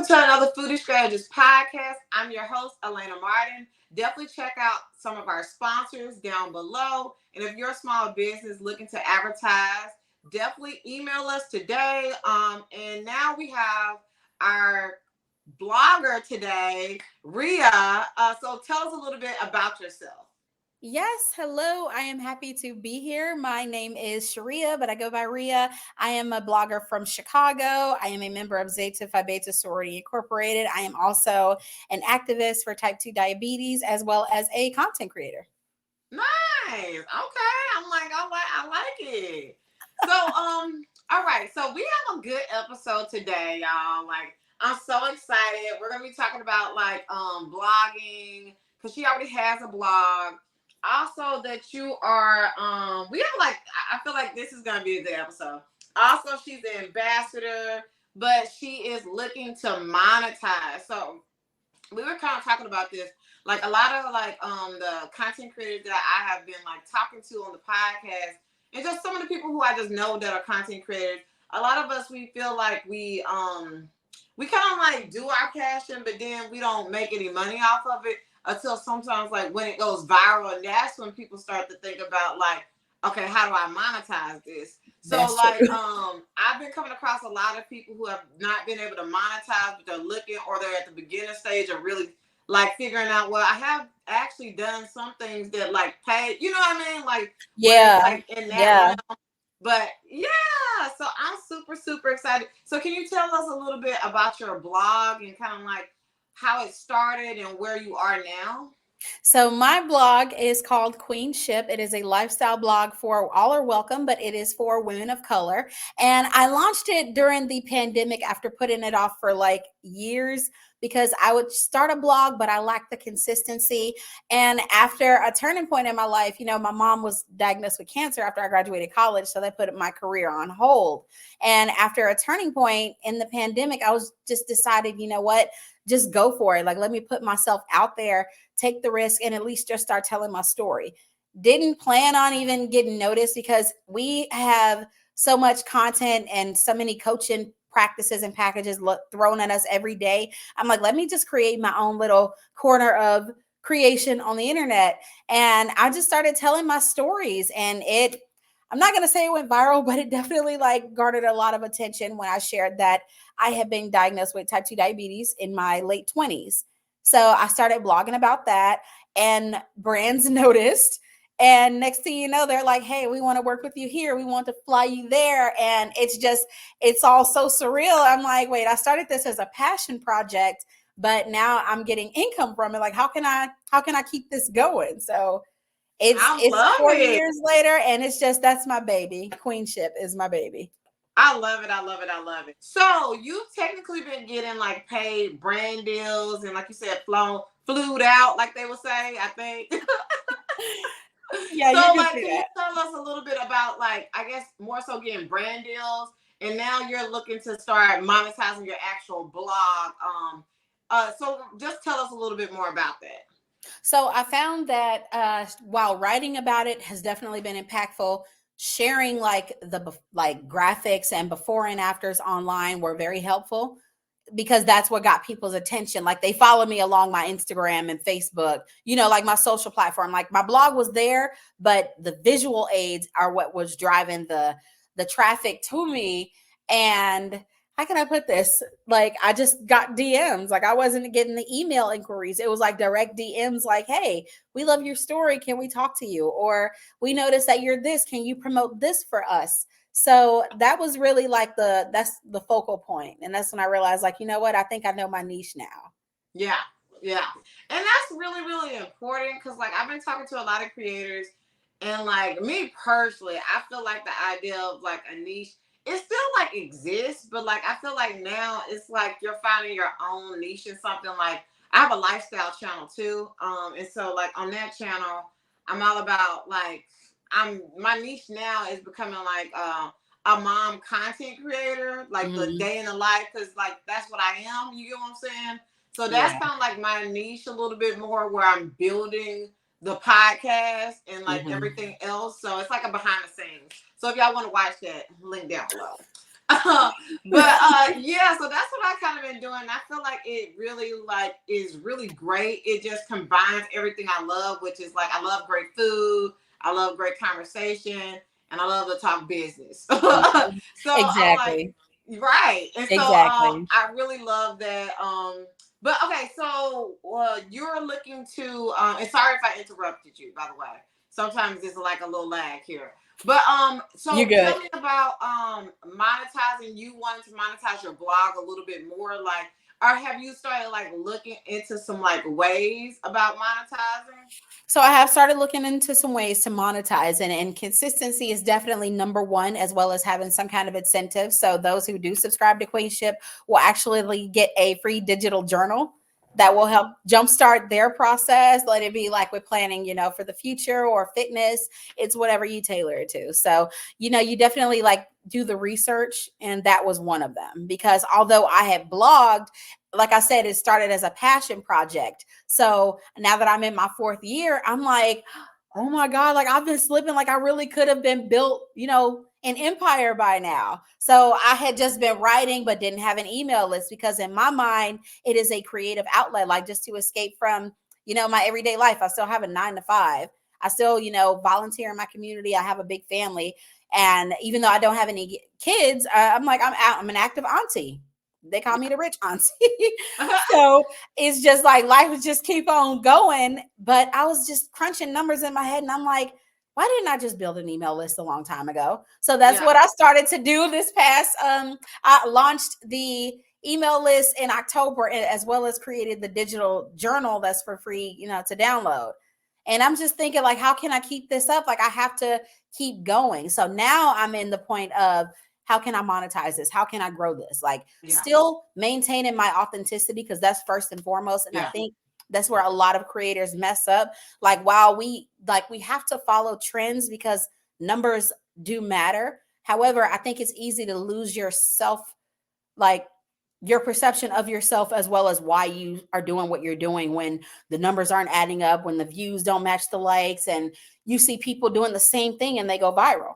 to another Foodie Strategist podcast. I'm your host, Elena Martin. Definitely check out some of our sponsors down below. And if you're a small business looking to advertise, definitely email us today. And now we have our blogger today, Ria. So tell us a little bit about yourself. Yes, hello. I am happy to be here. My name is Cheria, but I go by Ria. I am a blogger from Chicago. I am a member of Zeta Phi Beta Sorority Incorporated. I am also an activist for type 2 diabetes, as well as a content creator. Nice. Okay. I like it. So, all right. So we have a good episode today, y'all. Like, I'm so excited. We're gonna be talking about blogging, because she already has a blog. Also, that you are we have I feel like this is gonna be a good episode. Also, she's the ambassador, but she is looking to monetize. So we were kind of talking about this. Like a lot of the content creators that I have been talking to on the podcast, and just some of the people who I just know that are content creators. A lot of us, we feel like we kind of do our passion, but then we don't make any money off of it until sometimes when it goes viral, and that's when people start to think about okay, how do I monetize this? So I've been coming across a lot of people who have not been able to monetize, but they're looking, or they're at the beginner stage of really figuring out, well, I have actually done some things that pay, you know what I mean? In that realm. But yeah, so I'm super, super excited. So can you tell us a little bit about your blog and kind of how it started and where you are now? So my blog is called Queenship. It is a lifestyle blog for all are welcome, but it is for women of color. And I launched it during the pandemic after putting it off for years, because I would start a blog, but I lacked the consistency. And after a turning point in my life, my mom was diagnosed with cancer after I graduated college. So they put my career on hold. And after a turning point in the pandemic, I was just decided, you know what, just go for it. Let me put myself out there, take the risk, and at least just start telling my story. Didn't plan on even getting noticed, because we have so much content and so many coaching practices and packages thrown at us every day. I'm like, let me just create my own little corner of creation on the internet. And I just started telling my stories, and I'm not going to say it went viral, but it definitely garnered a lot of attention when I shared that I had been diagnosed with type 2 diabetes in my late 20s. So I started blogging about that, and brands noticed. And next thing you know, they're like, hey, we want to work with you here. We want to fly you there. And it's all so surreal. I'm like, wait, I started this as a passion project, but now I'm getting income from it. How can I keep this going? So it's 4 years later, and that's my baby. Queenship is my baby. I love it. I love it. I love it. So you've technically been getting paid brand deals, and you said, flued out, like they would say, I think. Yeah. So can you tell us a little bit about I guess more so getting brand deals, and now you're looking to start monetizing your actual blog. So just tell us a little bit more about that. So I found that while writing about it has definitely been impactful, sharing the graphics and before and afters online were very helpful, because that's what got people's attention. They follow me along my Instagram and Facebook, my social platform. My blog was there, but the visual aids are what was driving the traffic to me. And how can I put this? I just got DMs. I wasn't getting the email inquiries. It was direct DMs, hey, we love your story. Can we talk to you? Or we noticed that you're this. Can you promote this for us? So that was really that's the focal point. And that's when I realized, you know what? I think I know my niche now. Yeah. Yeah. And that's really, really important, because I've been talking to a lot of creators, and me personally, I feel the idea of a niche, it still exists, but I feel now it's you're finding your own niche in something. I have a lifestyle channel too. And so on that channel, I'm all about my niche now is becoming a mom content creator, the day in the life, because that's what I am. You get what I'm saying? So that's kind of my niche a little bit more, where I'm building the podcast and everything else. So it's a behind the scenes. So if y'all want to watch that, link down below. But yeah, so that's what I kind of been doing. I feel like it really like is really great. It just combines everything I love, which is like I love great food, I love great conversation, and I love to talk business. So I'm like, Exactly. right, and so Exactly. I really love that. But okay, so you're looking to and sorry if I interrupted you, by the way. Sometimes there's like a little lag here. But You so good. tell me about monetizing. You wanted to monetize your blog a little bit more, like, or have you started like looking into some like ways about monetizing? So I have started looking into some ways to monetize, and consistency is definitely number one, as well as having some kind of incentive. So those who do subscribe to Queenship will actually get a free digital journal that will help jumpstart their process. Let it be like with planning, for the future or fitness. It's whatever you tailor it to. So, you definitely like do the research. And that was one of them, because although I had blogged, like I said, it started as a passion project. So now that I'm in my fourth year, I'm like, oh my God, like I've been slipping. Like I really could have been built, an empire by now. So I had just been writing, but didn't have an email list, because in my mind, it is a creative outlet, like just to escape from, my everyday life. I still have a 9 to 5. I still, volunteer in my community. I have a big family. And even though I don't have any kids, I'm like, I'm out. I'm an active auntie. They call me the rich auntie. So it's just like life would just keep on going. But I was just crunching numbers in my head, and I'm like, why didn't I just build an email list a long time ago? So that's Yeah, what I started to do this past. I launched the email list in October, as well as created the digital journal that's for free, to download. And I'm just thinking, like, how can I keep this up? Like, I have to keep going. So now I'm in the point of, how can I monetize this? How can I grow this? Like, yeah, still maintaining my authenticity, because that's first and foremost. And I yeah, think that's where a lot of creators mess up. Like, while we have to follow trends because numbers do matter. However, I think it's easy to lose yourself, like your perception of yourself, as well as why you are doing what you're doing, when the numbers aren't adding up, when the views don't match the likes, and you see people doing the same thing and they go viral.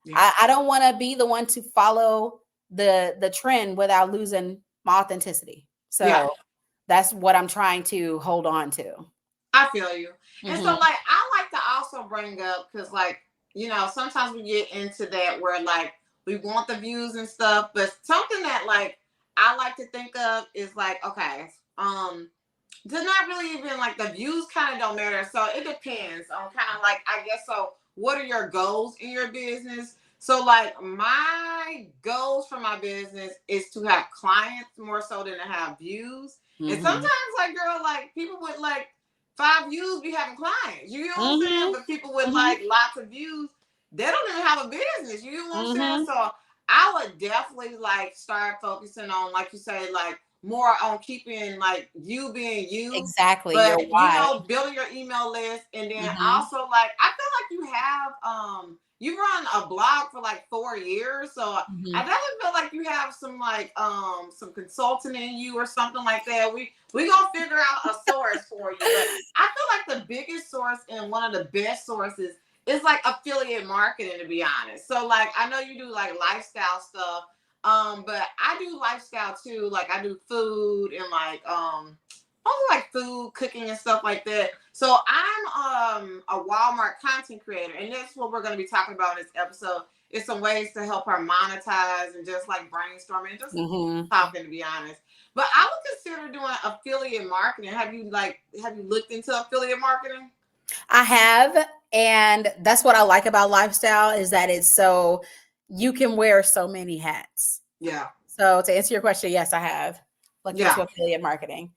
yeah, I don't want to be the one to follow the trend without losing my authenticity. yeah. So that's what I'm trying to hold on to. I feel you. And so Hmm. like I like to also bring up because like, sometimes we get into that where like we want the views and stuff, but something that like I like to think of is like, okay, does not really even like the views kind of don't matter. So it depends on kind of like I guess so what are your goals in your business? So like my goals for my business is to have clients more so than to have views. And sometimes Hmm. like girl, like people with like 5 views be having clients. You know what I'm saying? Hmm. But people with Hmm. like lots of views, they don't even have a business. You know what I'm saying? Hmm. So I would definitely like start focusing on, like you say, like more on keeping like you being you, Exactly. Your but why. building your email list, and then Hmm. also like I feel like you have you run a blog for like 4 years, so I Hmm. definitely feel like you have some like some consulting in you or something like that. We gonna figure out a source for you, but I feel like the biggest source and one of the best sources is like affiliate marketing, to be honest. So like I know you do like lifestyle stuff, but I do lifestyle too. Like I do food and like also like food, cooking and stuff like that. So I'm a Walmart content creator, and that's what we're gonna be talking about in this episode. Is some ways to help her monetize and just like brainstorming and just Hmm. talking, to be honest. But I would consider doing affiliate marketing. Have you looked into affiliate marketing? I have, and that's what I like about lifestyle, is that it's so you can wear so many hats. Yeah. So to answer your question, yes, I have looked Yeah. into affiliate marketing.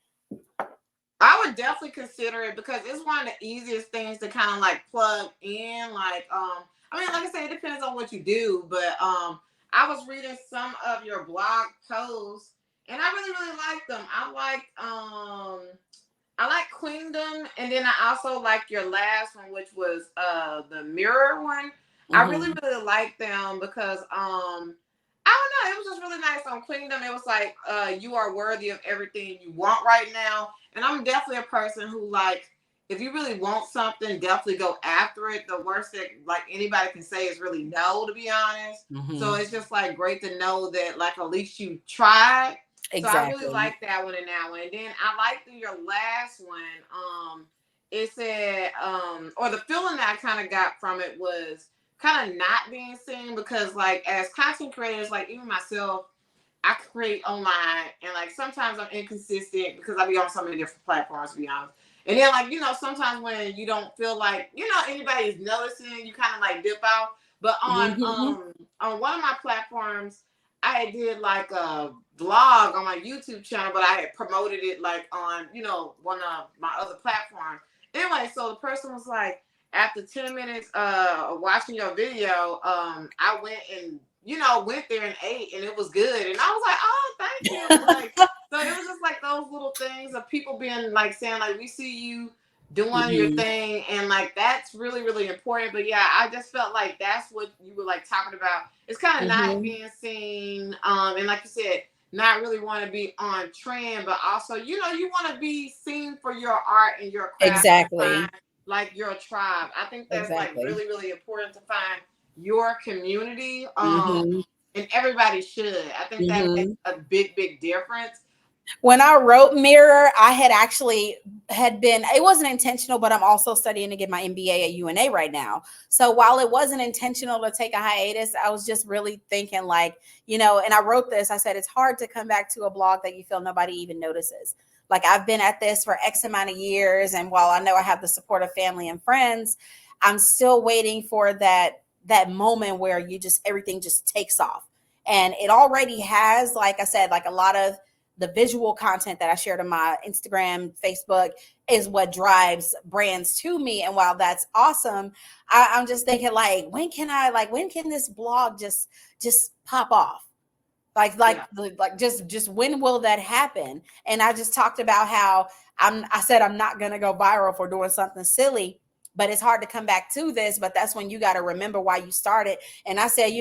I would definitely consider it because it's one of the easiest things to kind of like plug in. Like, I mean, like I say, it depends on what you do, but I was reading some of your blog posts and I really, really like them. I like Queendom, and then I also like your last one, which was the mirror one. I really, Hmm. really like them because I don't know, it was just really nice on Queendom. It was like you are worthy of everything you want right now. And I'm definitely a person who like if you really want something, definitely go after it. The worst that like anybody can say is really no, to be honest. So Mm-hmm. it's just like great to know that like at least you tried. So I really Exactly. like that one and that one. And then I like your last one. It said, or the feeling that I kind of got from it was kind of not being seen because like as content creators, like even myself, I create online and like sometimes I'm inconsistent because I be on so many different platforms to be honest. And then like, sometimes when you don't feel like, anybody's noticing, you kind of like dip out. But Mm-hmm. on one of my platforms, I did like a vlog on my YouTube channel, but I had promoted it like on, one of my other platforms. Anyway, so the person was like, after 10 minutes watching your video, I went and went there and ate and it was good. And I was like, oh, thank you. Like, so it was just like those little things of people being like saying, like, we see you doing your Mm-hmm. thing. And like, that's really, really important. But yeah, I just felt like that's what you were like talking about. It's kind of not Mm-hmm. being seen. And like you said, not really want to be on trend, but also, you want to be seen for your art and your craft and find Exactly. like your tribe. I think that's like Exactly. really, really important to find your community. Mm-hmm. And everybody should. I think that makes Mm-hmm. a big, big difference. When I wrote Mirror, I had actually had been, it wasn't intentional, but I'm also studying to get my MBA at UNA right now. So while it wasn't intentional to take a hiatus, I was just really thinking like, and I wrote this, I said, it's hard to come back to a blog that you feel nobody even notices. Like I've been at this for X amount of years. And while I know I have the support of family and friends, I'm still waiting for that moment where everything just takes off. And it already has, like I said, like a lot of the visual content that I shared on my Instagram, Facebook is what drives brands to me. And while that's awesome, I'm just thinking like, when can this blog just pop off? Yeah. Just when will that happen? And I just talked about how I said I'm not going to go viral for doing something silly, but it's hard to come back to this. But that's when you got to remember why you started. And I said,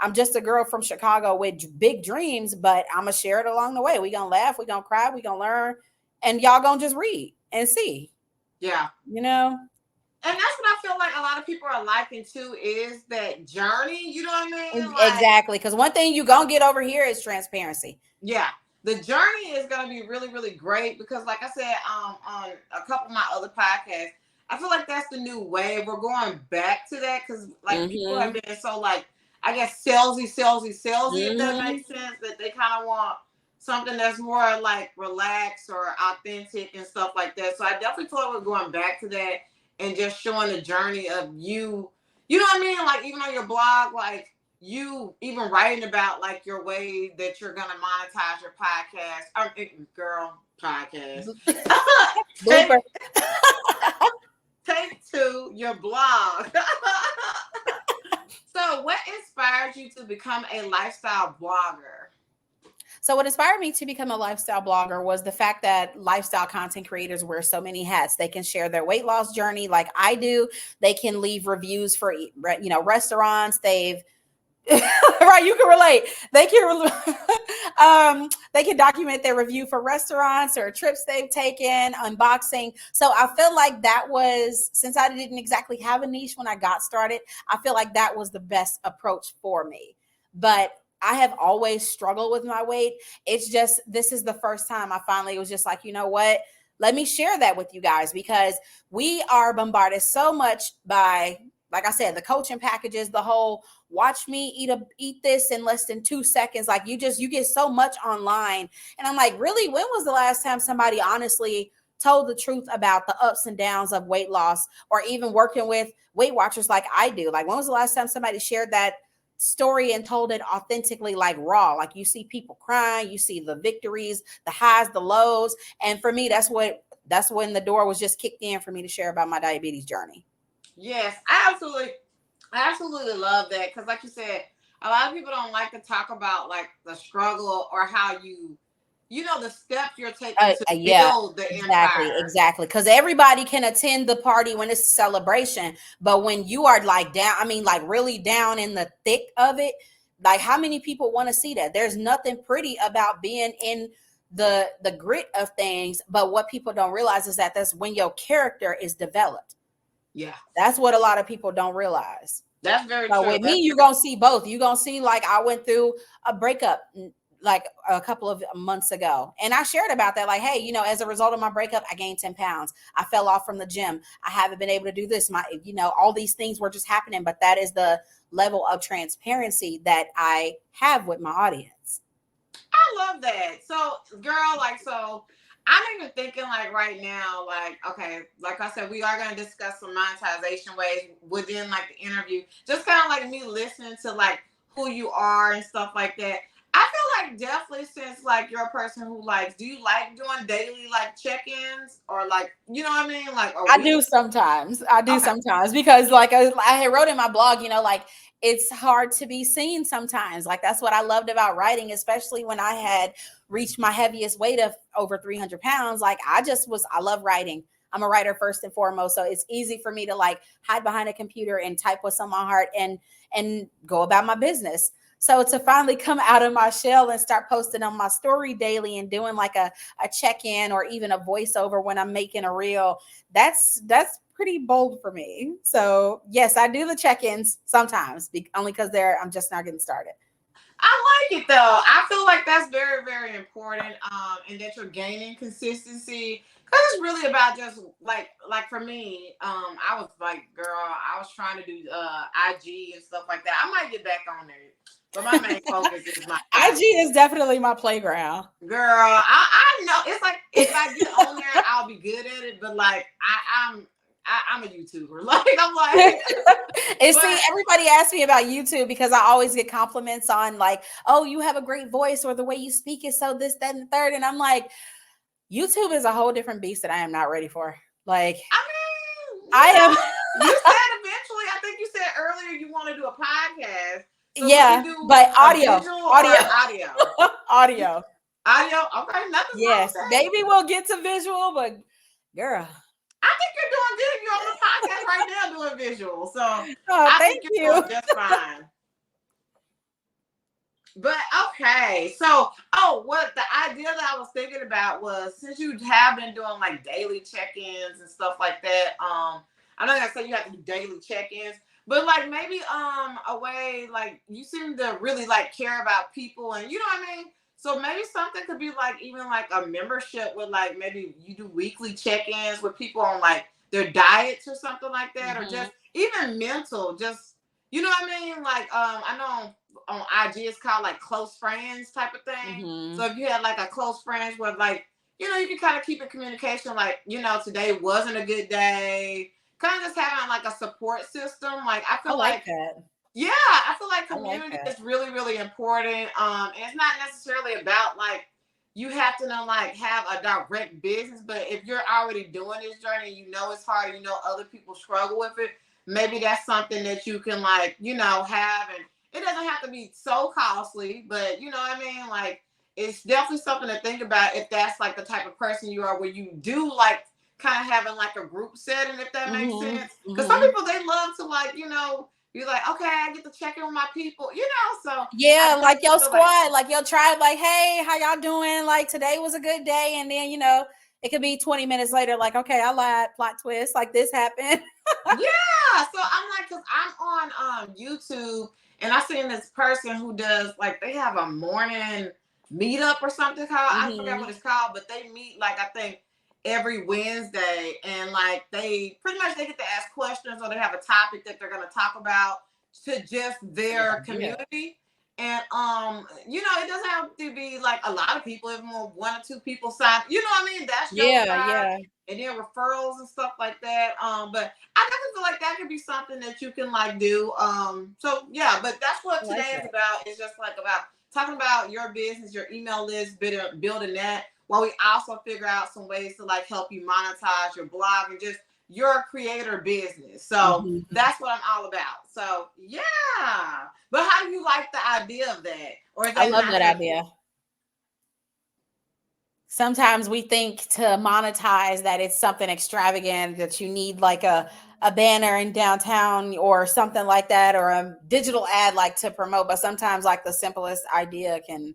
I'm just a girl from Chicago with big dreams, but I'm gonna share it along the way. We gonna laugh, we gonna cry, we gonna learn, and y'all gonna just read and see. Yeah. You know. And that's what I feel like a lot of people are liking too is that journey. You know what I mean? Like, Exactly, because one thing you gonna get over here is transparency. yeah, the journey is gonna be really, really great because, like I said, on a couple of my other podcasts, I feel like that's the new wave. We're going back to that because, like, people have Mm-hmm. been so like, I guess, salesy, salesy, salesy. If that Mm-hmm. makes sense, that they kind of want something that's more like relaxed or authentic and stuff like that. So I definitely feel like we're going back to that and just showing the journey of you. You know what I mean? Like even on your blog, like you even writing about like your way that you're gonna monetize your podcast. Girl, podcast. take Blooper. take to your blog. So, what inspired you to become a lifestyle blogger? So what inspired me to become a lifestyle blogger was the fact that lifestyle content creators wear so many hats. They can share their weight loss journey like I do. They can leave reviews for restaurants. They've right, you can relate. They can document their review for restaurants or trips they've taken, unboxing. So I feel like that was, since I didn't exactly have a niche when I got started, I feel like that was the best approach for me. But I have always struggled with my weight. It's just this is the first time I finally was just like, you know what? Let me share that with you guys because we are bombarded so much by, like I said, the coaching packages, the whole watch me eat this in less than 2 seconds. Like you get so much online. And I'm like, really, when was the last time somebody honestly told the truth about the ups and downs of weight loss or even working with Weight Watchers like I do? Like when was the last time somebody shared that story and told it authentically, like raw? Like you see people crying, you see the victories, the highs, the lows. And for me, that's when the door was just kicked in for me to share about my diabetes journey. Yes, I absolutely love that because, like you said, a lot of people don't like to talk about like the struggle or how the steps you're taking to Yeah, build the exactly, empire. exactly. Because everybody can attend the party when it's a celebration, but when you are like down, I mean, like really down in the thick of it, like how many people want to see that? There's nothing pretty about being in the grit of things. But what people don't realize is that that's when your character is developed. Yeah. That's what a lot of people don't realize. That's very So true. with me, you're gonna see both. You're gonna see like I went through a breakup like a couple of months ago. And I shared about that, like, hey, as a result of my breakup, I gained 10 pounds. I fell off from the gym. I haven't been able to do this. All these things were just happening. But that is the level of transparency that I have with my audience. I love that. So, girl, so I'm even thinking like right now, like, okay, like I said, we are going to discuss some monetization ways within like the interview. Just kind of like me listening to like who you are and stuff like that. I feel like definitely since like you're a person who likes, do you like doing daily like check-ins or like, you know what I mean? Like, I do sometimes. Because like I had wrote in my blog, like it's hard to be seen sometimes. Like that's what I loved about writing, especially when I had reached my heaviest weight of over 300 pounds. Like I love writing. I'm a writer first and foremost. So it's easy for me to like hide behind a computer and type what's on my heart and go about my business. So to finally come out of my shell and start posting on my story daily and doing like a check-in or even a voiceover when I'm making a reel, that's pretty bold for me. So yes, I do the check-ins sometimes, only because I'm just not getting started. I like it though. I feel like that's very, very important. And that you're gaining consistency. Cause it's really about just like for me, I was like, girl, I was trying to do IG and stuff like that. I might get back on there. But my main focus is my IG is definitely my playground. Girl, I know it's like if I get on there, I'll be good at it. But like I'm a YouTuber. Like I'm like and see, everybody asks me about YouTube because I always get compliments on like, oh, you have a great voice or the way you speak is so this, that, and the third. And I'm like, YouTube is a whole different beast that I am not ready for. Like, I am. You said eventually. I think you said earlier you want to do a podcast. So yeah, but audio, audio. Okay, nothing. Yes, maybe we'll get to visual, but girl, I think you're doing good. You're on the podcast right now doing visual. So I think you're doing just fine. But okay, so what the idea that I was thinking about was since you have been doing like daily check-ins and stuff like that, I'm not gonna say you have to do daily check-ins, but like maybe a way like you seem to really like care about people and you know what I mean? So maybe something could be like even like a membership with like maybe you do weekly check-ins with people on like their diets or something like that, or just even mental, just you know what I mean? Like I know on IG it's called like close friends type of thing. So if you had like a close friends where like, you can kind of keep in communication, like, today wasn't a good day. Kind of just having like a support system. Like I feel like that. Yeah, I feel like community is really, really important. And it's not necessarily about like you have to know like have a direct business, but if you're already doing this journey, it's hard, other people struggle with it. Maybe that's something that you can like, have, and it doesn't have to be so costly, but you know what I mean? Like it's definitely something to think about if that's like the type of person you are where you do like kind of having like a group setting, if that makes sense. Because some people they love to like, you're like, okay, I get to check in with my people, so yeah, like your squad, like your tribe, like, hey, how y'all doing? Like today was a good day, and then it could be 20 minutes later, like, okay, I lied, plot twist, like this happened. Yeah, so I'm like, cause I'm on YouTube and I seen this person who does like they have a morning meetup or something called I forgot what it's called, but they meet like I think every Wednesday and like they pretty much they get to ask questions or they have a topic that they're gonna talk about to just their community. And it doesn't have to be like a lot of people, if more one or two people sign, you know what I mean? That's your and then referrals and stuff like that. But I definitely feel like that could be something that you can like do. So yeah, but that's what today is about. It's just like about talking about your business, your email list, building that, while we also figure out some ways to like help you monetize your blog and just your creator business. So that's what I'm all about. So yeah. But how do you like the idea of that? Or is that I love that idea. Sometimes we think to monetize that it's something extravagant, that you need like a banner in downtown or something like that, or a digital ad like to promote. But sometimes like the simplest idea can,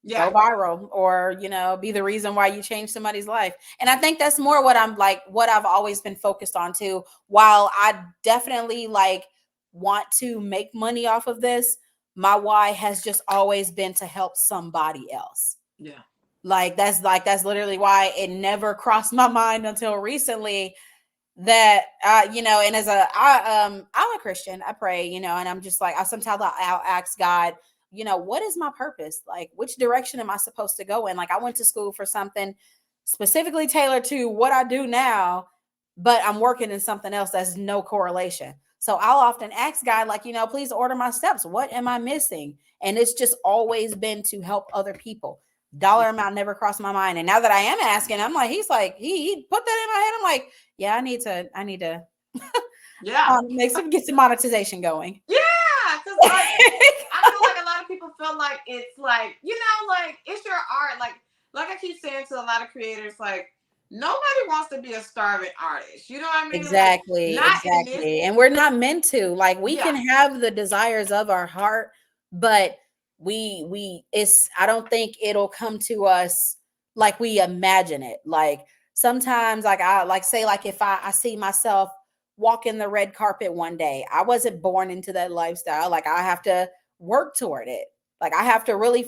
Yeah. go viral, or be the reason why you change somebody's life. And I think that's more what I'm like, what I've always been focused on too. While I definitely like want to make money off of this, my why has just always been to help somebody else. Yeah. That's literally why it never crossed my mind until recently that and as I'm a Christian, I pray, and I'm just like, I'll ask God, what is my purpose, like which direction am I supposed to go in. Like I went to school for something specifically tailored to what I do now, but I'm working in something else that's no correlation. So I'll often ask God, like, please order my steps, what am I missing? And it's just always been to help other people. Dollar amount never crossed my mind. And now that I am asking, I'm like, he's like, he put that in my head. I'm like, yeah, I need to Yeah. get some monetization going. Yeah. Because like I feel like a lot of people feel like it's like, like it's your art. Like I keep saying to a lot of creators, like nobody wants to be a starving artist. You know what I mean? Like Exactly, not in this. exactly. And we're not meant to. Like we Yeah. can have the desires of our heart, but we it's I don't think it'll come to us like we imagine it. Like sometimes like I like say like if I see myself walking the red carpet one day, I wasn't born into that lifestyle. Like I have to work toward it. Like I have to really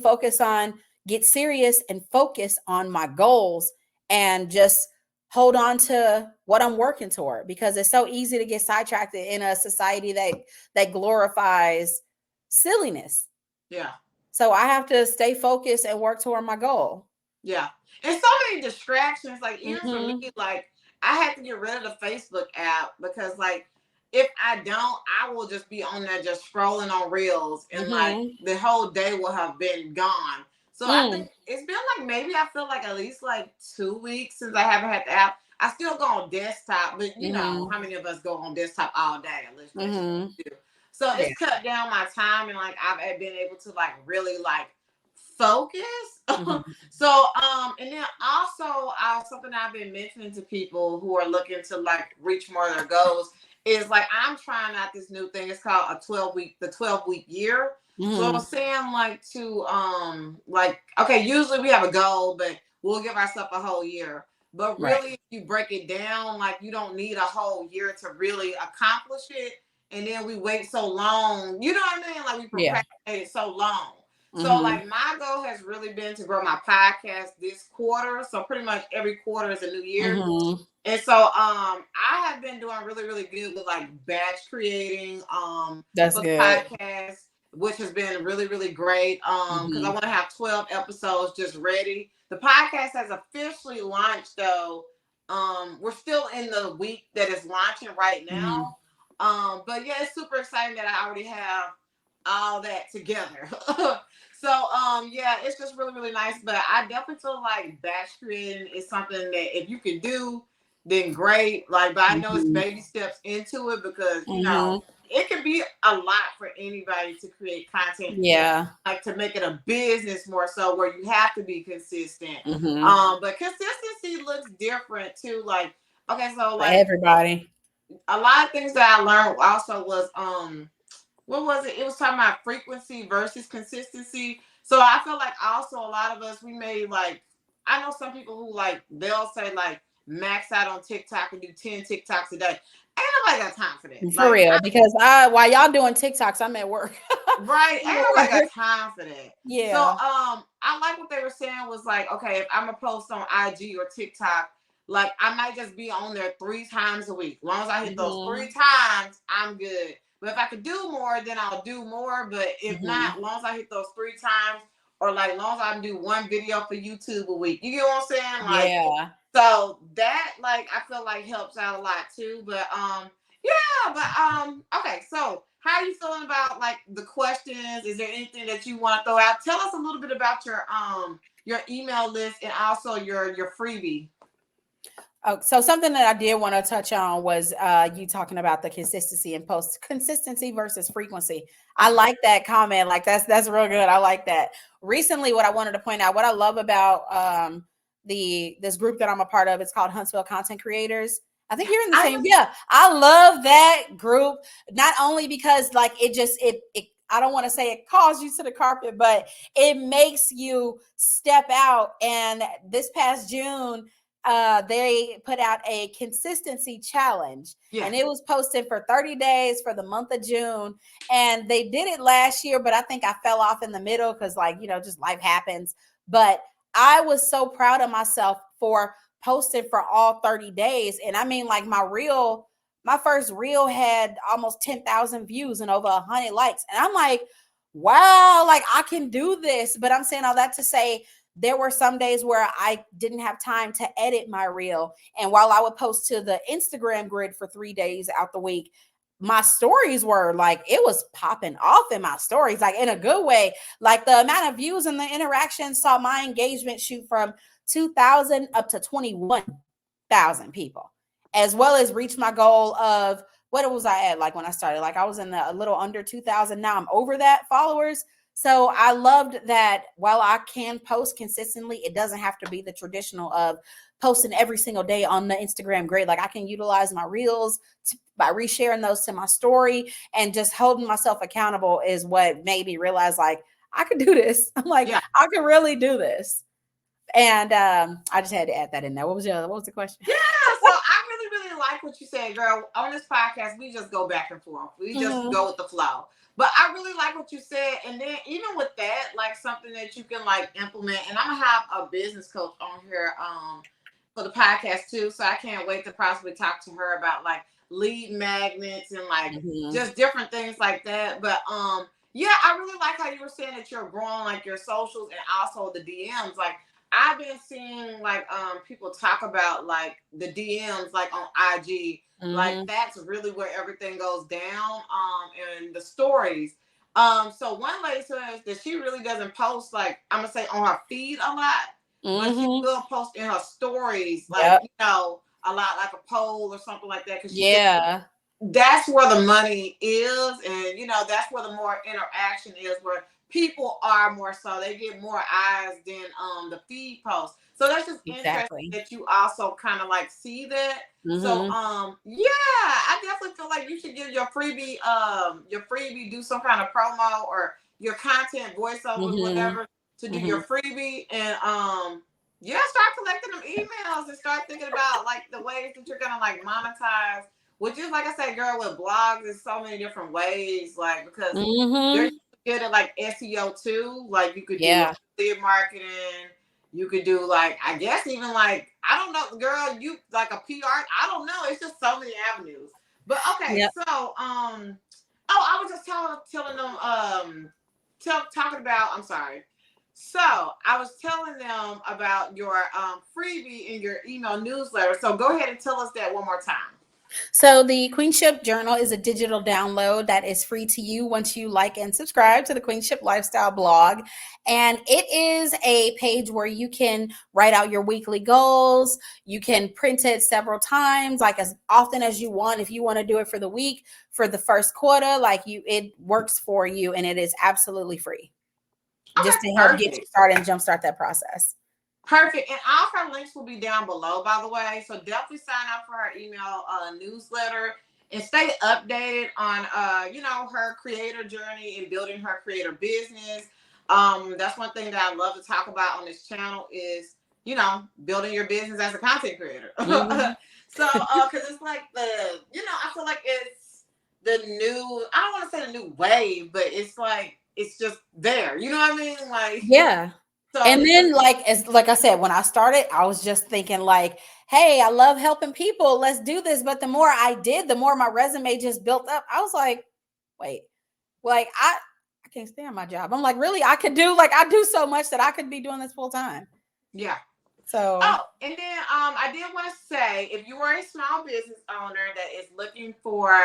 get serious and focus on my goals and just hold on to what I'm working toward, because it's so easy to get sidetracked in a society that glorifies silliness. Yeah. So I have to stay focused and work toward my goal. Yeah. And so many distractions. Like even for me, like I had to get rid of the Facebook app because like if I don't, I will just be on there just scrolling on reels and like the whole day will have been gone. So I think it's been like maybe I feel like at least like 2 weeks since I haven't had the app. I still go on desktop, but you know how many of us go on desktop all day? At least that's what we do. So it's cut down my time and like I've been able to like really like focus. So and then also something I've been mentioning to people who are looking to like reach more of their goals is like I'm trying out this new thing. It's called the 12-week year. So I was saying like to like okay, usually we have a goal, but we'll give ourselves a whole year. But really, if you break it down, like you don't need a whole year to really accomplish it. And then we wait so long, you know what I mean? Like we procrastinated so long. So like my goal has really been to grow my podcast this quarter. So pretty much every quarter is a new year. And so I have been doing really, really good with like batch creating That's for the good. podcast, which has been really, really great. Because I want to have 12 episodes just ready. The podcast has officially launched though. We're still in the week that is launching right now. But yeah, it's super exciting that I already have all that together. So yeah, it's just really, really nice. But I definitely feel like batch creating is something that if you can do, then great. Like, but I know it's baby steps into it because you know it can be a lot for anybody to create content. Yeah. Like to make it a business more so where you have to be consistent. But consistency looks different too. Like, okay, so For like everybody. a lot of things that I learned also was what was it? It was talking about frequency versus consistency. So I feel like also a lot of us we may like I know some people who like they'll say like max out on TikTok and do 10 TikToks a day. Ain't nobody got time for that. For real. Because while y'all doing TikToks, I'm at work. Right. Ain't nobody got time for that. Yeah. So I like what they were saying was like, okay, if I'm gonna post on IG or TikTok, like I might just be on there 3 times a week. As long as I hit those 3 times, I'm good. But if I could do more, then I'll do more. But if not, as long as I hit those 3 times, or like as long as I do one video for YouTube a week, you get what I'm saying? Like, yeah. So that like I feel like helps out a lot too. But yeah, but okay, so how are you feeling about like the questions? Is there anything that you want to throw out? Tell us a little bit about your email list and also your freebie. Oh, so something that I did want to touch on was you talking about the consistency and post consistency versus frequency. I like that comment. Like that's real good. I like that. Recently, what I wanted to point out, what I love about this group that I'm a part of, it's called Huntsville Content Creators. I think you're in the same. Yeah, I love that group. Not only because like it I don't want to say it calls you to the carpet, but it makes you step out. And this past June, they put out a consistency challenge, Yeah. and it was posted for 30 days for the month of June. And they did it last year, but I think I fell off in the middle because, like, just life happens. But I was so proud of myself for posting for all 30 days. And I mean, like, my first reel had almost 10,000 views and over 100 likes. And I'm like, wow, like, I can do this. But I'm saying all that to say, there were some days where I didn't have time to edit my reel. And while I would post to the Instagram grid for 3 days out the week, my stories were like, it was popping off in my stories, like, in a good way. Like, the amount of views and the interactions saw my engagement shoot from 2,000 up to 21,000 people, as well as reach my goal of, what was I at? Like, when I started, like, I was in a little under 2,000. Now I'm over that followers. So I loved that while I can post consistently, it doesn't have to be the traditional of posting every single day on the Instagram grid. Like, I can utilize my reels by resharing those to my story, and just holding myself accountable is what made me realize, like, I could do this. I'm like, Yeah. I can really do this. And I just had to add that in there. What was the question? Yeah, so I really, really like what you said, girl. On this podcast, we just go back and forth. We just go with the flow. But I really like what you said. And then even with that, like, something that you can, like, implement. And I'm gonna have a business coach on here for the podcast too. So I can't wait to possibly talk to her about, like, lead magnets and, like, just different things like that. But yeah, I really like how you were saying that you're growing, like, your socials and also the DMs. Like, I've been seeing, like, people talk about, like, the DMs, like, on IG. Like, that's really where everything goes down. And the stories. So one lady says that she really doesn't post, like, I'm gonna say, on her feed a lot, but she will post in her stories, like, a lot, like a poll or something like that. Because she said that's where the money is, and that's where the more interaction is, where people are more, so they get more eyes than the feed post. So that's just interesting that you also kind of, like, see that. So yeah, I definitely feel like you should give your freebie do some kind of promo, or your content voiceover, whatever, to do your freebie. And yeah, start collecting them emails and start thinking about, like, the ways that you're gonna, like, monetize. Which is, like I said, girl, with blogs, there's so many different ways, like, because they're good at, like, SEO too. Like, you could do affiliate marketing. You could do, like, I guess even, like, I don't know, girl, you like a PR. I don't know. It's just so many avenues. But okay, so oh, I was just telling them talking about. I'm sorry. So I was telling them about your freebie in your email newsletter. So go ahead and tell us that one more time. So the Queenship Journal is a digital download that is free to you once you like and subscribe to the Queenship Lifestyle blog. And it is a page where you can write out your weekly goals. You can print it several times, like, as often as you want. If you want to do it for the week, for the first quarter, like, it works for you, and it is absolutely free. Just to help get you started and jumpstart that process. Perfect. And all her links will be down below, by the way. So definitely sign up for her email newsletter and stay updated on her creator journey and building her creator business. That's one thing that I love to talk about on this channel is, building your business as a content creator. So because it's like I feel like it's the new, I don't want to say the new wave, but it's like, it's just there. You know what I mean? Like, yeah. So, and then, like I said, when I started, I was just thinking, like, hey, I love helping people. Let's do this. But the more I did, the more my resume just built up. I was like, wait, like, I can't stand my job. I'm like, really? I do so much that I could be doing this full time. Yeah. So, and then I did want to say, if you are a small business owner that is looking for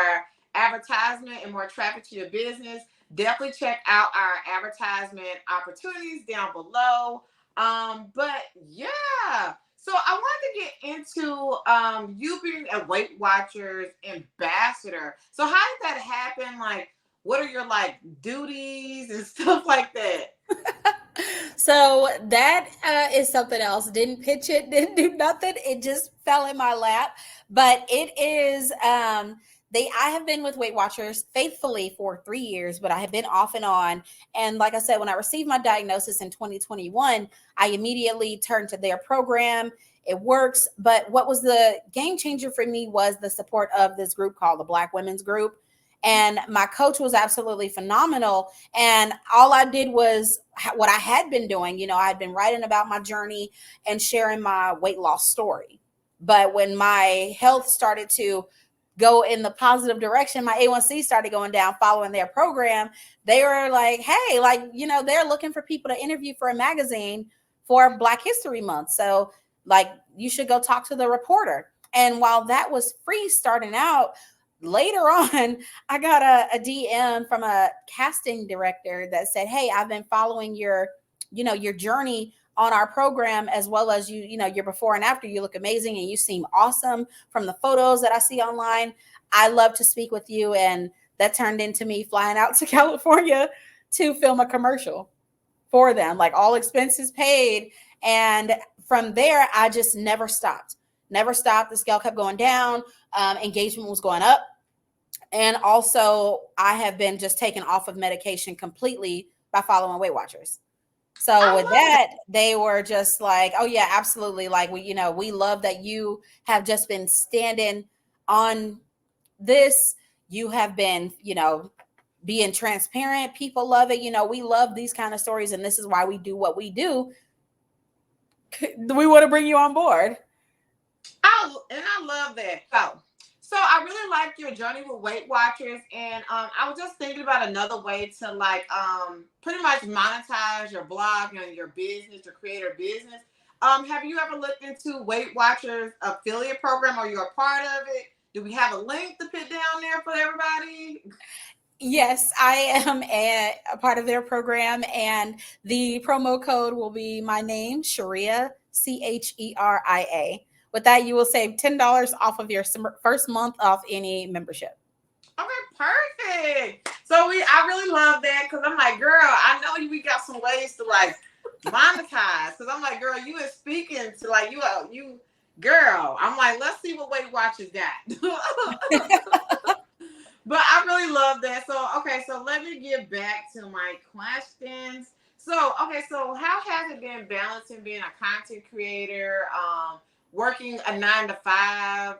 advertisement and more traffic to your business, definitely check out our advertisement opportunities down below. But yeah, so I wanted to get into you being a Weight Watchers ambassador. So how did that happen? Like, what are your, like, duties and stuff like that? So that is something else. Didn't pitch it, didn't do nothing. It just fell in my lap. But it is I have been with Weight Watchers faithfully for 3 years, but I have been off and on. And like I said, when I received my diagnosis in 2021, I immediately turned to their program. It works. But what was the game changer for me was the support of this group called the Black Women's Group. And my coach was absolutely phenomenal. And all I did was what I had been doing. I had been writing about my journey and sharing my weight loss story. But when my health started to go in the positive direction, my A1C started going down following their program. They were like, hey, they're looking for people to interview for a magazine for Black History Month. So you should go talk to the reporter. And while that was free starting out, later on, I got a DM from a casting director that said, hey, I've been following your journey on our program, as well as your before and after. You look amazing and you seem awesome from the photos that I see online. I love to speak with you. And that turned into me flying out to California to film a commercial for them, like all expenses paid. And from there, I just never stopped. The scale kept going down. Engagement was going up. And also, I have been just taken off of medication completely by following Weight Watchers. So with that, they were just like, oh yeah, absolutely. Like we love that you have just been standing on this. You have been, being transparent. People love it. We love these kind of stories, and this is why we do what we do. We want to bring you on board. I love that. So I really like your journey with Weight Watchers, and I was just thinking about another way to pretty much monetize your blog and your business, your creator business. Have you ever looked into Weight Watchers affiliate program, or you're a part of it? Do we have a link to put down there for everybody? Yes, I am a part of their program, and the promo code will be my name, Cheria, Cheria. With that, you will save $10 off of your first month off any membership. Okay, perfect. So I really love that, because I'm like, girl, I know we got some ways to monetize. Because I'm like, girl, you is speaking to you, girl. I'm like, let's see what Weight Watchers got. But I really love that. So let me get back to my questions. So how has it been balancing being a content creator, working a 9 to 5,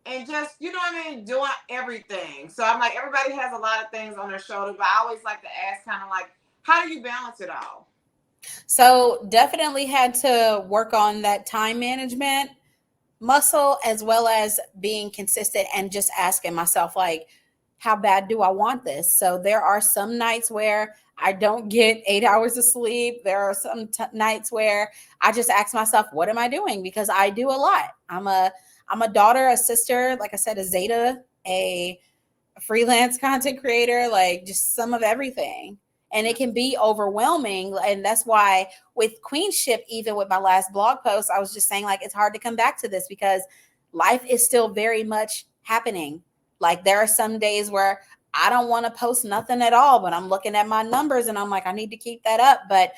and just, doing everything? So I'm like, everybody has a lot of things on their shoulder, but I always like to ask how do you balance it all? So definitely had to work on that time management muscle, as well as being consistent and just asking myself, how bad do I want this? So there are some nights where I don't get 8 hours of sleep. There are some nights where I just ask myself, what am I doing? Because I do a lot. I'm a daughter, a sister, like I said, a Zeta, a freelance content creator, just some of everything. And it can be overwhelming. And that's why with queenship, even with my last blog post, I was just saying, it's hard to come back to this, because life is still very much happening. There are some days where I don't want to post nothing at all, but I'm looking at my numbers and I'm like, I need to keep that up. But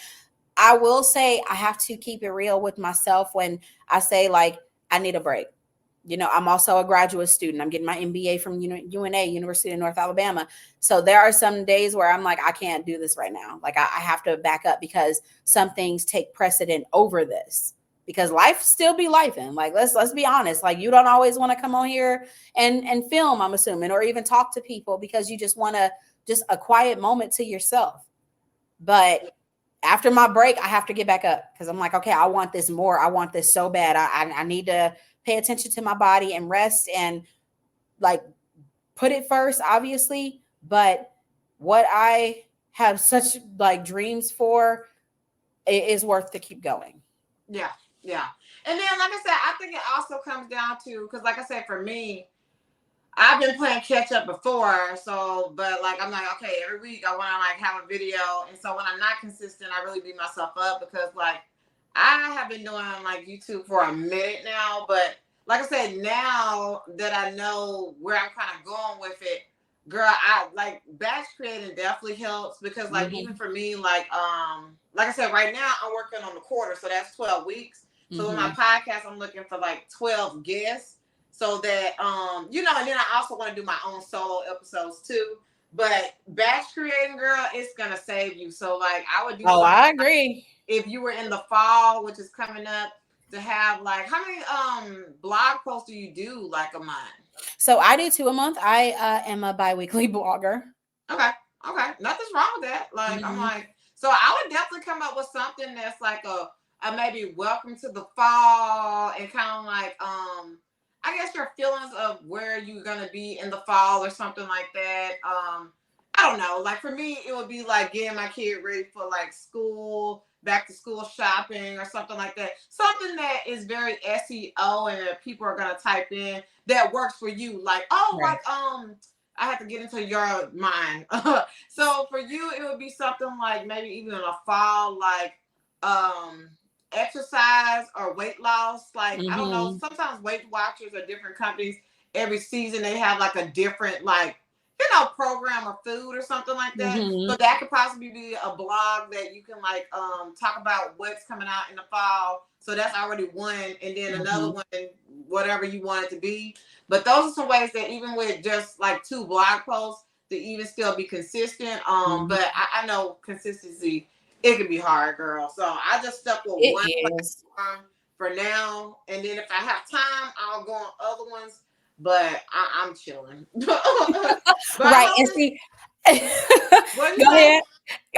I will say I have to keep it real with myself when I say, I need a break. I'm also a graduate student. I'm getting my MBA from UNA, University of North Alabama. So there are some days where I'm like, I can't do this right now. I have to back up, because some things take precedent over this, because life still be lifing. Let's be honest. You don't always want to come on here and film, I'm assuming, or even talk to people, because you just want a quiet moment to yourself. But after my break, I have to get back up, because I'm like, okay, I want this more. I want this so bad. I need to pay attention to my body and rest and put it first, obviously. But what I have such dreams for, it is worth to keep going. Yeah. And then, like I said, I think it also comes down to, because like I said, for me, I've been playing catch up before. So, but I'm like, okay, every week I want to have a video. And so when I'm not consistent, I really beat myself up, because I have been doing YouTube for a minute now, but like I said, now that I know where I'm kind of going with it, girl, I batch creating definitely helps, because even for me, like I said, right now I'm working on the quarter, so that's 12 weeks. So with my podcast, I'm looking for 12 guests. so that and then I also want to do my own solo episodes too. But batch creating, girl, it's gonna save you. So like I would do Oh, something I agree. if you were in the fall, which is coming up, to have like how many blog posts do you do like a month? So I do 2 a month. I am a biweekly blogger. Okay. Okay. Nothing's wrong with that. Like I'm Mhm. like, so I would definitely come up with something that's like a maybe welcome to the fall and kind of like I guess your feelings of where you're gonna be in the fall or something like that. I don't know. Like for me, it would be like getting my kid ready for like school, back to school shopping or something like that. Something that is very SEO and that people are gonna type in that works for you. Like, oh, Right. like I have to get into your mind. So for you, it would be something like maybe even in a fall, like um exercise or weight loss. Like I don't know. Mhm. Sometimes Weight Watchers or different companies every season they have like a different like program or food or something like that. So Mhm. that could possibly be a blog that you can like talk about what's coming out in the fall. So that's already one, and then another Mhm. one, whatever you want it to be. But those are some ways that even with just like 2 blog posts to even still be consistent. Mhm. But I know consistency it can be hard, girl. So I just stuck with It one is. for now, and then if I have time, I'll go on other ones. But I'm chilling. But I Right. hope And this. see, What do you go say? ahead.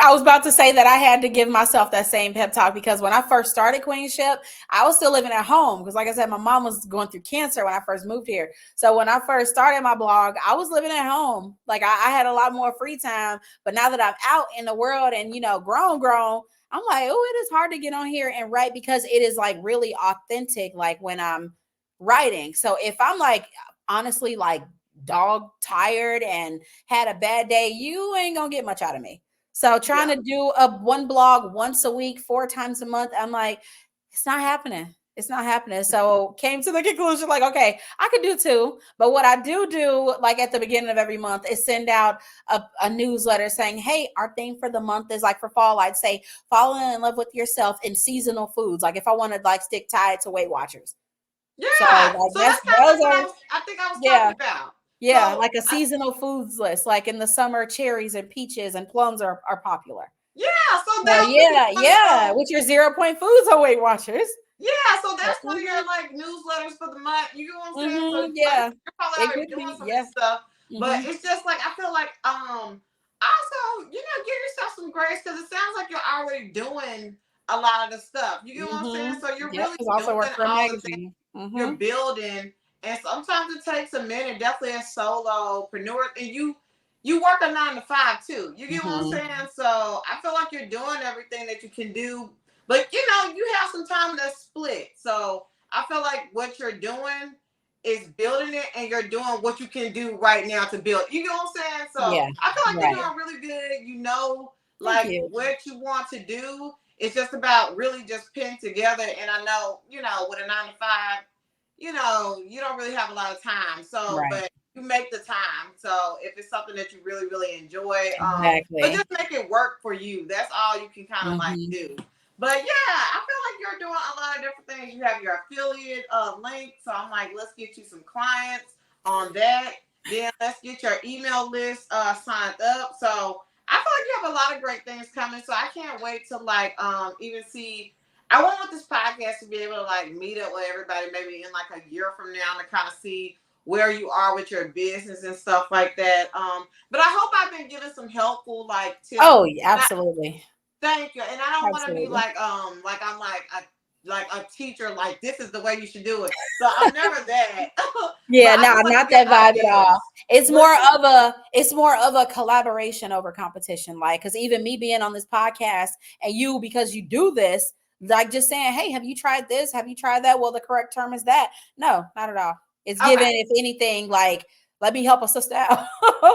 I was about to say that I had to give myself that same pep talk because when I first started Queenship, I was still living at home because, like I said, my mom was going through cancer when I first moved here. So when I first started my blog, I was living at home. Like I had a lot more free time. But now that I'm out in the world and grown, I'm like, oh, it is hard to get on here and write because it is like really authentic. Like when I'm writing. So if I'm like honestly like dog tired and had a bad day, you ain't gonna get much out of me. So trying Yeah. to do a one blog once a week, 4 times a month, I'm like, it's not happening. It's not happening. So came to the conclusion, like, okay, I could do 2. But what I do, like at the beginning of every month, is send out a newsletter saying, hey, our theme for the month is like for fall, I'd say falling in love with yourself in seasonal foods. Like if I want to like stick tied to Weight Watchers. So Yeah. like So that's kind of those like what are I think I was yeah. talking about. Yeah, So like a seasonal foods list. Like in the summer, cherries and peaches and plums are popular. yeah, so So that could be yeah, one of yeah, your with your 0 point foods on Weight Watchers. yeah, so So, that's one of your like newsletters for the month. You know what I'm saying? So like yeah, you're probably it already could doing be. some of Yeah. this stuff, but hmm it's just like I feel like also give yourself some grace because it sounds like you're already doing a lot of the stuff. You get what I'm saying? So you're Yep, really because I also doing work for a all the things magazine. you're building, and sometimes it takes a minute. Definitely as solopreneur, and you work a 9 to 5 too. You get what I'm hmm saying? So I feel like you're doing everything that you can do, but you have some time to split. So I feel like what you're doing is building it, and you're doing what you can do right now to build. You get what I'm saying? So Yeah, I feel like you're right. doing really good. You know, Thank like you. what you want to do. It's just about really just putting together. And I know, with a 9 to 5, you don't really have a lot of time. So, Right. but you make the time. So if it's something that you really, really enjoy, but Exactly. just make it work for you. That's all you can kind of like hmm do. But yeah, I feel like you're doing a lot of different things. You have your affiliate link. So I'm like, let's get you some clients on that. Then let's get your email list signed up. So I feel like you have a lot of great things coming. So I can't wait to like even see. I want with this podcast to be able to like meet up with everybody maybe in like a year from now to kind of see where you are with your business and stuff like that. But I hope I've been giving some helpful like tips. Oh, yeah, absolutely. Thank you. And I don't want to be Absolutely. like I'm like a teacher, like this is the way you should do it. So I'm never that. But Yeah, I no, just like to not give that vibe at all. ideas. It's But more of a collaboration over competition. Like, because even me being on this podcast and you, because you do this, like just saying, hey, have you tried this? Have you tried that? Well, the correct term is that. No, not at all. It's given, okay. if anything, like, let me help a sister out.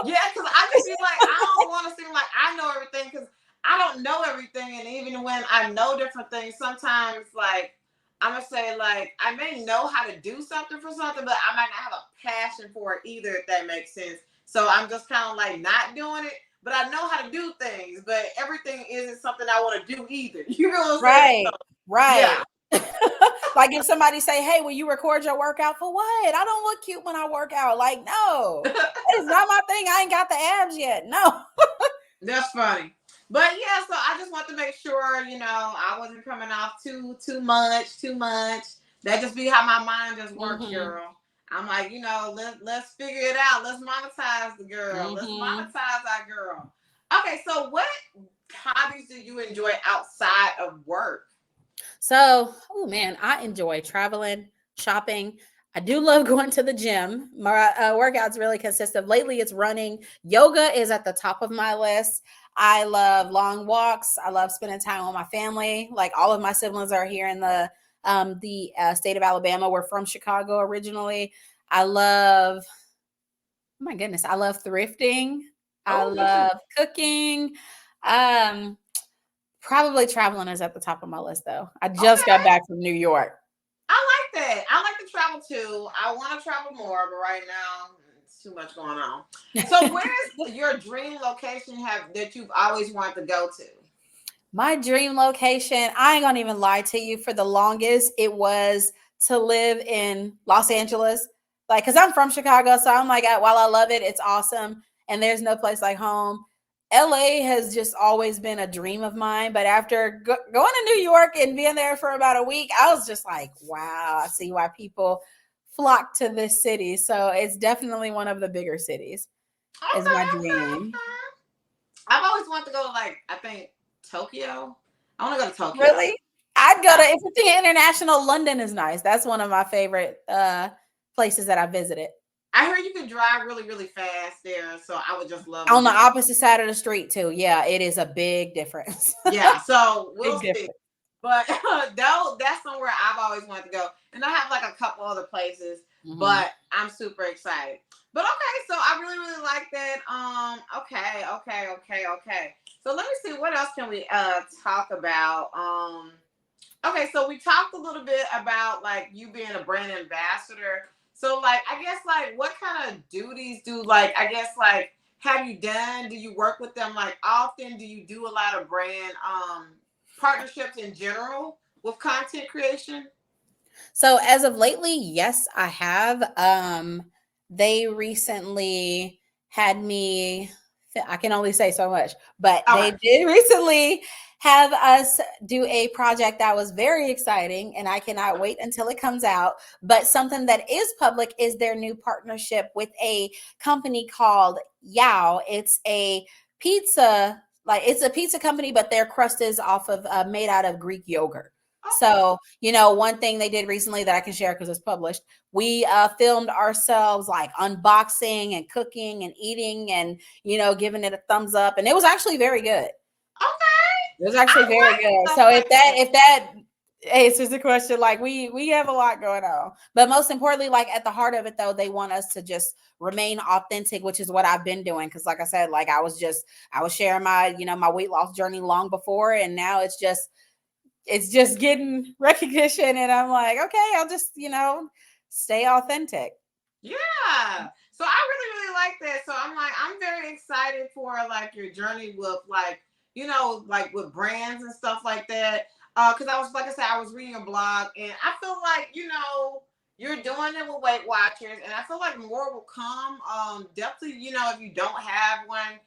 Yeah, because I just be like, I don't want to seem like I know everything because I don't know everything. And even when I know different things, sometimes like I'm gonna say like I may know how to do something for something, but I might not have a passion for it either, if that makes sense. So I'm just kind of like not doing it, but I know how to do things, but everything isn't something I want to do either. You know what I'm saying? Right, So right. yeah. Like if somebody say, "Hey, will you record your workout for what? I don't look cute when I work out." Like, no, that is not my thing. I ain't got the abs yet. No. That's funny. But yeah, so I just want to make sure, I wasn't coming off too much, too much. That just be how my mind just works, Mm-hmm. girl. I'm like, let's figure it out. Let's monetize the girl. Let's Mm-hmm. monetize our girl. Okay, so what hobbies do you enjoy outside of work? So, oh man, I enjoy traveling, shopping. I do love going to the gym. My workouts really consist of lately it's running. Yoga is at the top of my list. I love long walks. I love spending time with my family. Like all of my siblings are here in the state of Alabama. We're from Chicago originally. I love, oh my goodness, I love thrifting. I Oh, me too. love cooking. Um, Probably traveling is at the top of my list, though. I just got Okay. back from New York. I like that. I like to travel too. I want to travel more, but right now it's too much going on. So, where's your dream location have that you've always wanted to go to? My dream location, I ain't gonna even lie to you, for the longest, it was to live in Los Angeles. Like, cause I'm from Chicago, so I'm like, while I love it, it's awesome, and there's no place like home. LA has just always been a dream of mine, but after going to New York and being there for about a week, I was just like, wow, I see why people flock to this city. So it's definitely one of the bigger cities. Is Okay, my okay, dream. okay. I've always wanted to go to I think Tokyo. I want to go to Tokyo. Really? I'd go to, Yeah. if it's the international, London is nice. That's one of my favorite places that I visited. I heard you can drive really, really fast there, so I would just love to On the do that. opposite side of the street too. Yeah, it is a big difference. Yeah, so we'll Big see. difference. But though that's somewhere I've always wanted to go. And I have like a couple other places, Mhm. but I'm super excited. But okay, so I really, really like that. Okay. So let me see what else can we talk about. Okay, so we talked a little bit about like you being a brand ambassador. So like I guess like what kind of duties do like I guess like have you done? Do you work with them like often? Do you do a lot of brand partnerships in general with content creation? So as of lately, yes, I have. They recently had me, I can only say so much, but All they right. did recently have us do a project that was very exciting, and I cannot wait until it comes out. But something that is public is their new partnership with a company called Yao. It's a pizza, like it's a pizza company, but their crust is off of made out of Greek yogurt. Okay. So, one thing they did recently that I can share because it's published, we filmed ourselves like unboxing and cooking and eating and, giving it a thumbs up. And it was actually very good. Okay. It was actually I very like good. stuff So like that. if that answers the question, like we have a lot going on. But most importantly, like at the heart of it though, they want us to just remain authentic, which is what I've been doing. Cause like I said, like I was sharing my, my weight loss journey long before, and now it's just getting recognition, and I'm like, okay, I'll just, stay authentic. Yeah. So I really, really like that. So I'm like, I'm very excited for like your journey with like, like with brands and stuff like that. Cause I was like I said, I was reading a blog and I feel like, you're doing it with Weight Watchers and I feel like more will come. Definitely, if you don't have one,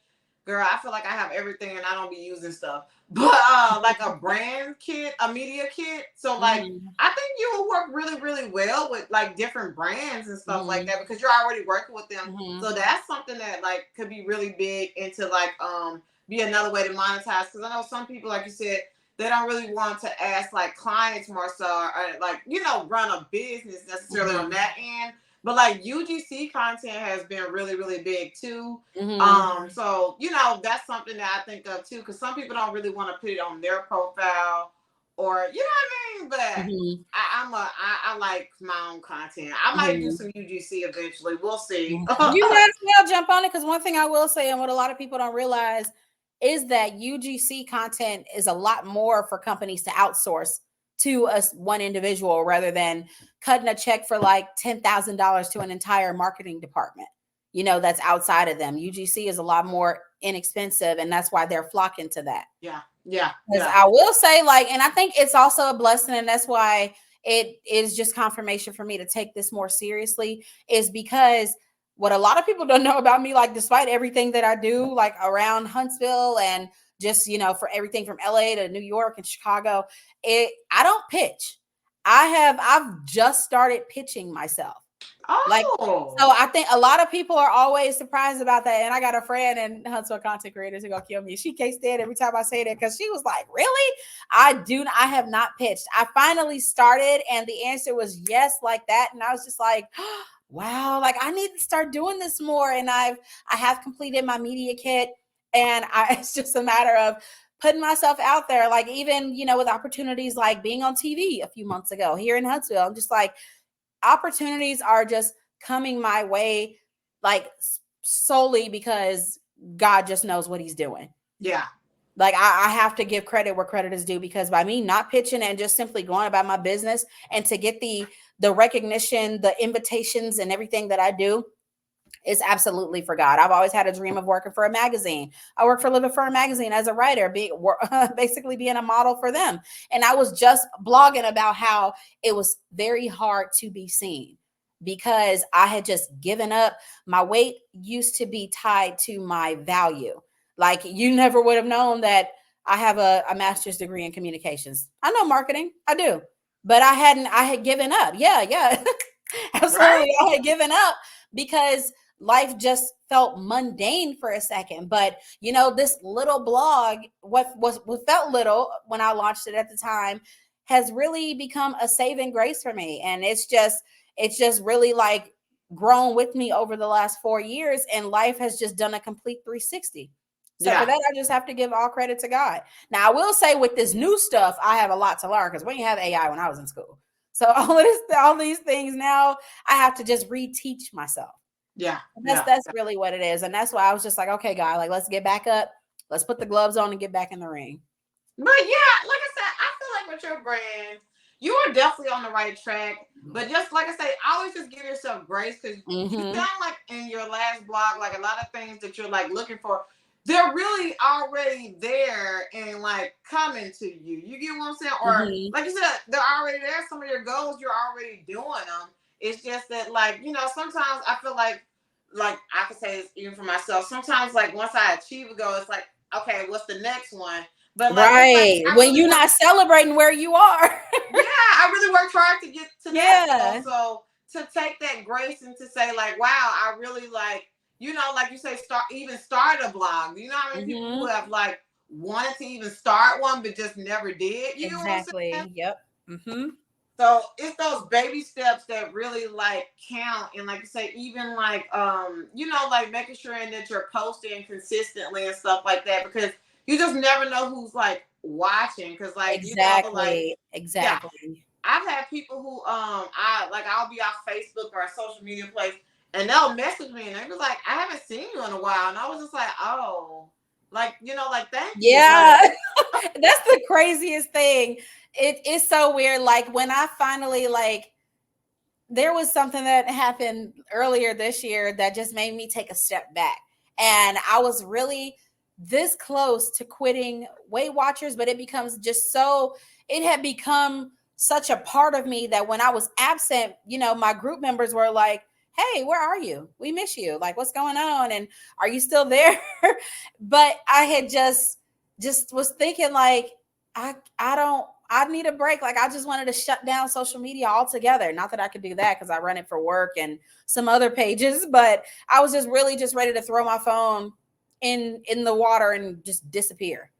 girl, I feel like I have everything and I don't be using stuff. But like a brand kit, a media kit. So like Mhm, I think you will work really, really well with like different brands and stuff like mhm, that because you're already working with them. mhm, So that's something that like could be really big into like be another way to monetize. Because I know some people, like you said, they don't really want to ask like clients more so or like run a business necessarily on mhm, that end. But like UGC content has been really, really big too. mhm, So that's something that I think of too, because some people don't really want to put it on their profile or you know what I mean. But mhm, I like my own content. I might do mhm, some UGC eventually. We'll see. mhm. You might as well jump on it, because one thing I will say, and what a lot of people don't realize, is that UGC content is a lot more for companies to outsource to us one individual rather than cutting a check for like $10,000 to an entire marketing department. That's outside of them. UGC is a lot more inexpensive, and that's why they're flocking to that. Yeah, yeah, Because yeah. I will say, like, and I think it's also a blessing, and that's why it is just confirmation for me to take this more seriously, is because what a lot of people don't know about me, like despite everything that I do, like around Huntsville and just, for everything from LA to New York and Chicago, I don't pitch. I've just started pitching myself. Like, Oh. so I think a lot of people are always surprised about that. And I got a friend in Huntsville content creators who gonna kill me. She can't stand every time I say that because she was like, really? I have not pitched. I finally started and the answer was yes, like that. And I was just like, wow, like I need to start doing this more. And I have completed my media kit, and it's just a matter of putting myself out there. Like even, with opportunities like being on TV a few months ago here in Huntsville, I'm just like, opportunities are just coming my way, like solely because God just knows what he's doing. Yeah. Like I have to give credit where credit is due, because by me not pitching and just simply going about my business and to get the recognition, the invitations and everything that I do, is absolutely for God. I've always had a dream of working for a magazine. I work for Live for a magazine as a writer, basically being a model for them. And I was just blogging about how it was very hard to be seen because I had just given up. My weight used to be tied to my value. Like you never would have known that I have a master's degree in communications. I know marketing. I do. But I had given up. Yeah. Absolutely. Right. I had given up because life just felt mundane for a second. But this little blog, what felt little when I launched it at the time, has really become a saving grace for me. And it's just really like grown with me over the last 4 years, and life has just done a complete 360. So for that, I just have to give all credit to God. Now, I will say with this new stuff, I have a lot to learn because we didn't have AI when I was in school. So all these things now, I have to just reteach myself. Yeah. That's really what it is. And that's why I was just like, okay, God, like let's get back up. Let's put the gloves on and get back in the ring. But yeah, like I said, I feel like with your brand, you are definitely on the right track. But just like I say, always just give yourself grace, because you sound like in your last blog, like a lot of things that you're like looking for, they're really already there and like coming to you. You get what I'm saying? Or like you said, they're already there. Some of your goals, you're already doing them. It's just that, like, sometimes I feel like I could say this even for myself. Sometimes, like, once I achieve a goal, it's like, okay, what's the next one? But like, right, like, when you're not celebrating where you are. Yeah, I really worked hard to get to that. So to take that grace and to say like, wow, I really like, like you say, start a blog. You know how many people who have like wanted to even start one but just never did. You know what I'm saying? Yep. So it's those baby steps that really like count, and like you say, even like like making sure that you're posting consistently and stuff like that, because you just never know who's like watching. Because like exactly. Yeah, I've had people who I'll be off Facebook or a social media place, and they'll message me and they be like, I haven't seen you in a while, and I was just like, oh, like like thank you. Like, that's the craziest thing. It's so weird. Like when I finally there was something that happened earlier this year that just made me take a step back, and I was really this close to quitting Weight Watchers, but it had become such a part of me that when I was absent, my group members were like, hey, where are you? We miss you. Like, what's going on? And are you still there? But I had just was thinking like, I need a break. Like I just wanted to shut down social media altogether. Not that I could do that because I run it for work and some other pages, but I was just really just ready to throw my phone in the water and just disappear.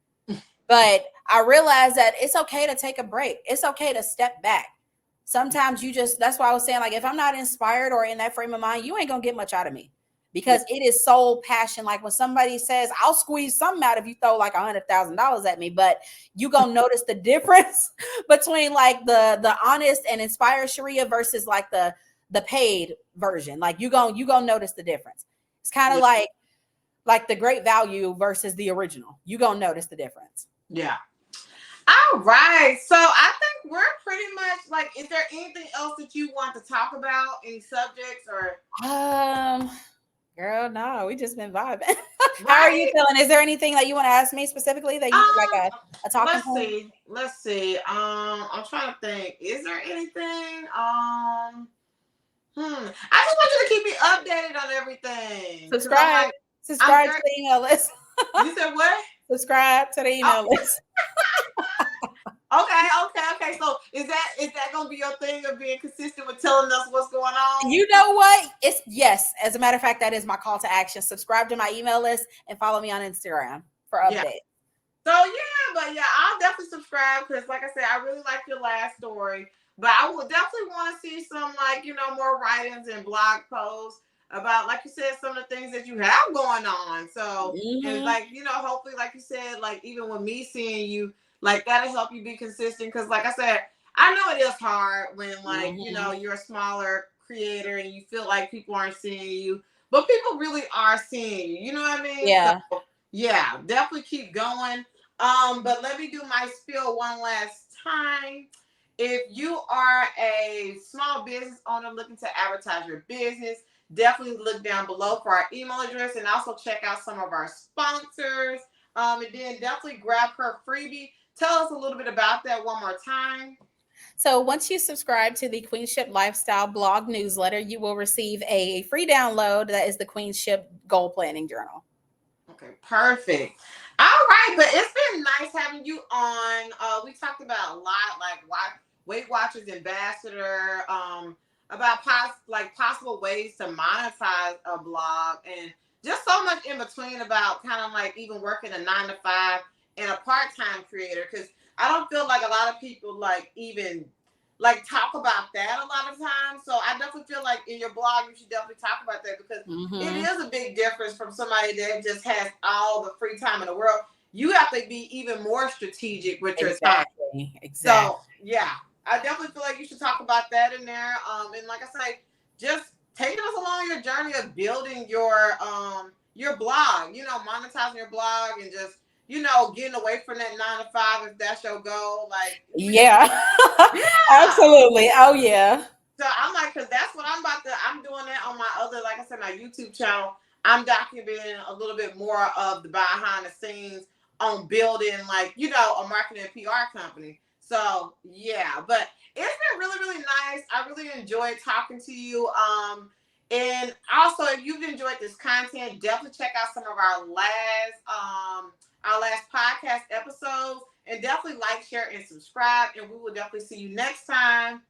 But I realized that it's okay to take a break. It's okay to step back. Sometimes that's why I was saying, like, if I'm not inspired or in that frame of mind, you ain't gonna get much out of me, because it is soul passion. Like when somebody says, I'll squeeze something out if you throw like $100,000 at me, but you gonna notice the difference between like the honest and inspired Cheria versus like the paid version. Like you gonna notice the difference. It's kind of like the great value versus the original. You gonna notice the difference. Yeah. All right. So I think we're pretty much like, is there anything else that you want to talk about? Any subjects or? Girl, no, we just been vibing. How are you Right? feeling? Is there anything that you want to ask me specifically that you like Um, a talking let's point? see. Let's see. I'm trying to think. Is there anything? I just want you to keep me updated on everything. Cause I'm Subscribe. like, I'm Subscribe to very the email list. you said what? Subscribe to the Oh, email list. okay. So is that gonna be your thing of being consistent with telling us what's going on? You know what? It's yes. As a matter of fact, that is my call to action. Subscribe to my email list and follow me on Instagram for Yeah. updates. So yeah, but yeah, I'll definitely subscribe because, like I said, I really like your last story. But I will definitely want to see some, like, more writings and blog posts about, like you said, some of the things that you have going on. So, and Mm-hmm. like, hopefully, like you said, like even with me seeing you, like that'll help you be consistent. Because, like I said, I know it is hard when, like, Mm-hmm. you're a smaller creator and you feel like people aren't seeing you, but people really are seeing you. You know what I mean? So Yeah. yeah, definitely keep going. But let me do my spiel one last time. If you are a small business owner looking to advertise your business, definitely look down below for our email address and also check out some of our sponsors. And then definitely grab her freebie. Tell us a little bit about that one more time. So once you subscribe to the Queenship Lifestyle blog newsletter, you will receive a free download that is the Queenship Goal Planning Journal. Okay, perfect. All right, but it's been nice having you on. We talked about a lot, like Weight Watchers Ambassador, about possible ways to monetize a blog, and just so much in between about kind of like even working a 9 to 5 and a part-time creator. Because I don't feel like a lot of people like even like talk about that a lot of times. So I definitely feel like in your blog you should definitely talk about that because it Mm-hmm. is a big difference from somebody that just has all the free time in the world. You have to be even more strategic with your time. Exactly. So Exactly. yeah, I definitely feel like you should talk about that in there. And like I say, just taking us along your journey of building your blog, monetizing your blog and just, getting away from that 9 to 5 if that's your goal. Like Yeah. yeah. Absolutely. Oh yeah. So I'm like, because that's what I'm doing that on my other, like I said, my YouTube channel. I'm documenting a little bit more of the behind the scenes on building, like, a marketing and PR company. So yeah, but it's been really, really nice. I really enjoyed talking to you. And also if you've enjoyed this content, definitely check out some of our last podcast episodes and definitely like, share, and subscribe. And we will definitely see you next time.